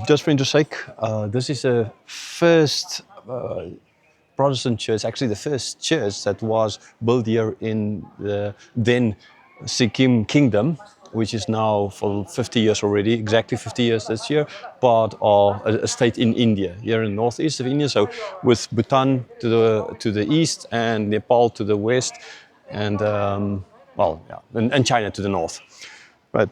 just for interest sake, this is the first Protestant church, actually the first church that was built here in the then Sikkim Kingdom, which is now for 50 years already, exactly 50 years this year, part of a state in India, here in the northeast of India. So with Bhutan to the east and Nepal to the west, and and China to the north. Right.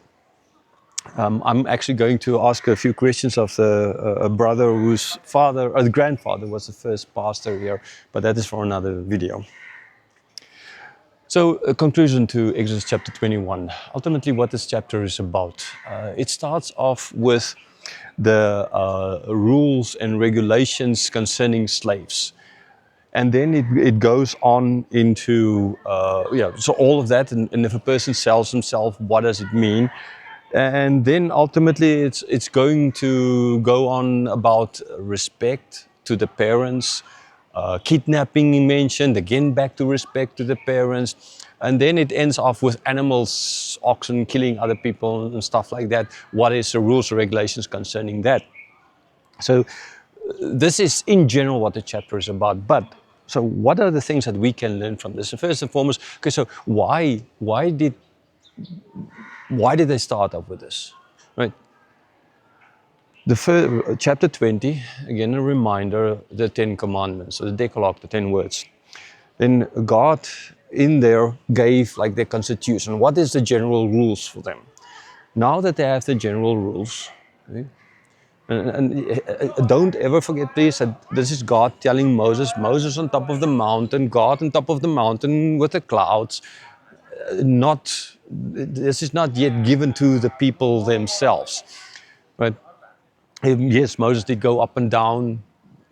I'm actually going to ask a few questions of a brother whose father, or the grandfather, was the first pastor here, but that is for another video. So, a conclusion to Exodus chapter 21. Ultimately, what this chapter is about. It starts off with the rules and regulations concerning slaves. And then it goes on into, so all of that, and if a person sells himself, what does it mean? And then ultimately it's going to go on about respect to the parents, kidnapping mentioned, again back to respect to the parents. And then it ends off with animals, oxen killing other people and stuff like that. What is the rules and regulations concerning that? So this is in general what the chapter is about. But so what are the things that we can learn from this? So first and foremost, okay, so why did they start off with this, right? The first, chapter 20, again a reminder, the 10 commandments, the Decalogue, the 10 words. Then God in there gave like their constitution. What is the general rules for them? Now that they have the general rules, okay, and don't ever forget, please, that this is God telling Moses on top of the mountain, God on top of the mountain with the clouds. This is not yet given to the people themselves. But yes, Moses did go up and down,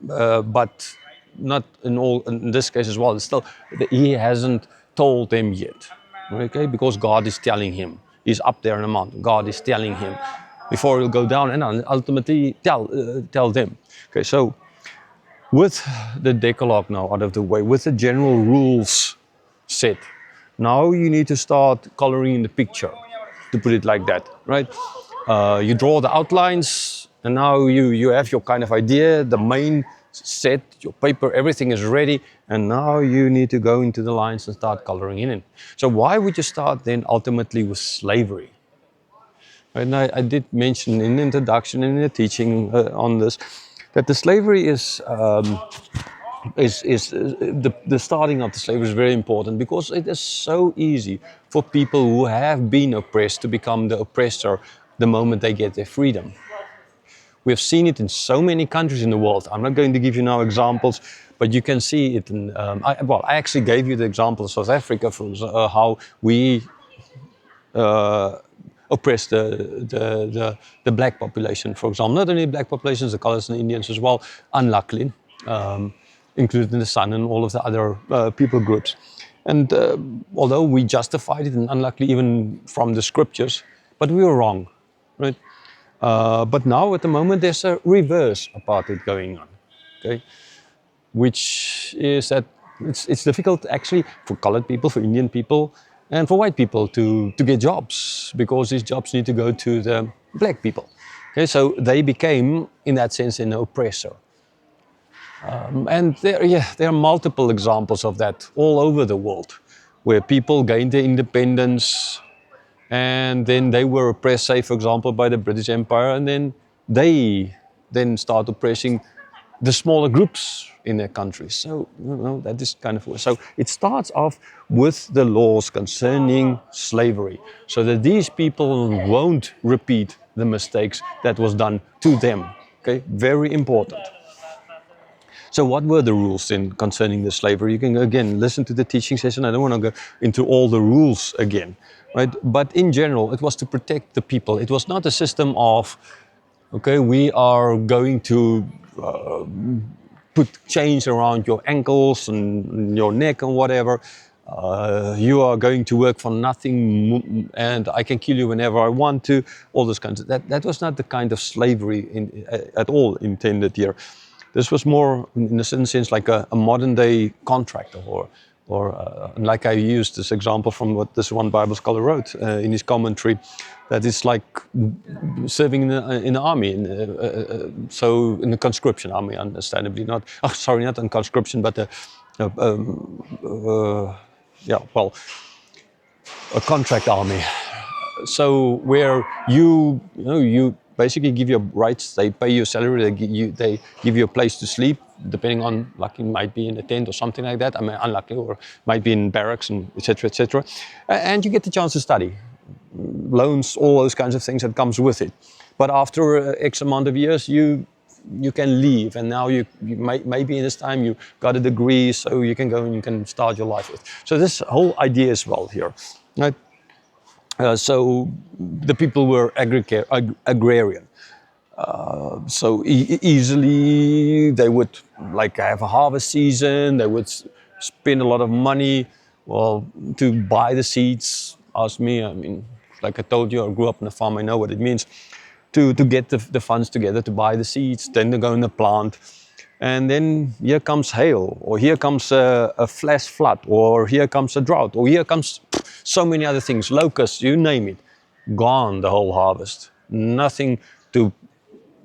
but not in this case as well. Still, he hasn't told them yet, okay? Because God is telling him. He's up there in the mountain. God is telling him before he'll go down and ultimately tell them. Okay, so with the Decalogue now out of the way, with the general rules set, now you need to start coloring the picture, to put it like that, right? You draw the outlines, and now you have your kind of idea, the main set, your paper, everything is ready, and now you need to go into the lines and start coloring in it. So why would you start then ultimately with slavery? And I did mention in the introduction, in the teaching on this, that the slavery is the starting of the slavery is very important, because it is so easy for people who have been oppressed to become the oppressor the moment they get their freedom. We have seen it in so many countries in the world. I'm not going to give you now examples, but you can see it in, I actually gave you the example of South Africa, for how we oppress the black population, for example. Not only black populations, the colors and the Indians as well, unluckily, including the Sun and all of the other people groups. And although we justified it, and unluckily even from the scriptures, but we were wrong, right? But now at the moment there's a reverse apartheid going on, okay? Which is that it's difficult actually for colored people, for Indian people, and for white people to get jobs, because these jobs need to go to the black people. Okay, so they became, in that sense, an oppressor. And there are multiple examples of that all over the world, where people gained their independence, and then they were oppressed, say, for example, by the British Empire, and then they start oppressing the smaller groups in their countries. So, that is kind of... So it starts off with the laws concerning slavery, so that these people won't repeat the mistakes that was done to them. Okay, very important. So what were the rules then concerning the slavery? You can, again, listen to the teaching session. I don't want to go into all the rules again, right? But in general, it was to protect the people. It was not a system of, okay, we are going to put chains around your ankles and your neck and whatever. You are going to work for nothing, and I can kill you whenever I want to. All those kinds of... That was not the kind of slavery at all intended here. This was more, in a certain sense, like a modern day contract, or Like I used this example from what this one Bible scholar wrote in his commentary, that it's like serving in the army, so in the conscription army, understandably not. Oh, sorry, not in conscription, but yeah, well, a contract army. So where you basically give your rights, they pay you a salary, they give you a place to sleep, depending on, like, it might be in a tent or something like that. I mean, unlucky, or might be in barracks, and etc., etc. And you get the chance to study, loans, all those kinds of things that comes with it. But after X amount of years, you can leave, and now maybe in this time you got a degree, so you can go and you can start your life with. So this whole idea as well here, right? So the people were agrarian. So easily they would, like, have a harvest season. They would spend a lot of money, well, to buy the seeds. Ask me. I mean, like I told you, I grew up on a farm. I know what it means to get the funds together to buy the seeds. Then to go in the plant. And then here comes hail, or here comes a flash flood, or here comes a drought, or here comes so many other things, locusts, you name it. Gone, the whole harvest. Nothing to,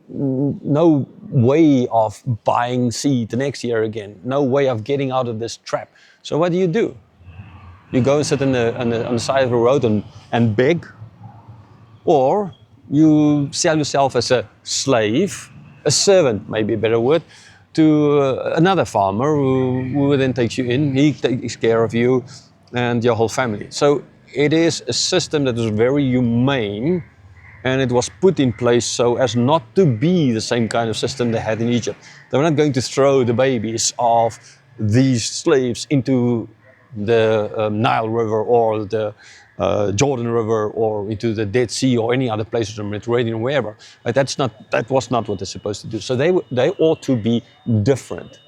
no way of buying seed the next year again. No way of getting out of this trap. So what do? You go and sit on the side of the road and beg, or you sell yourself as a slave, a servant, maybe a better word, to another farmer who then takes you in. He takes care of you and your whole family. So it is a system that is very humane, and it was put in place so as not to be the same kind of system they had in Egypt. They were not going to throw the babies of these slaves into the Nile River or the Jordan River or into the Dead Sea or any other places in the Mediterranean, wherever. But that was not what they're supposed to do. So they ought to be different.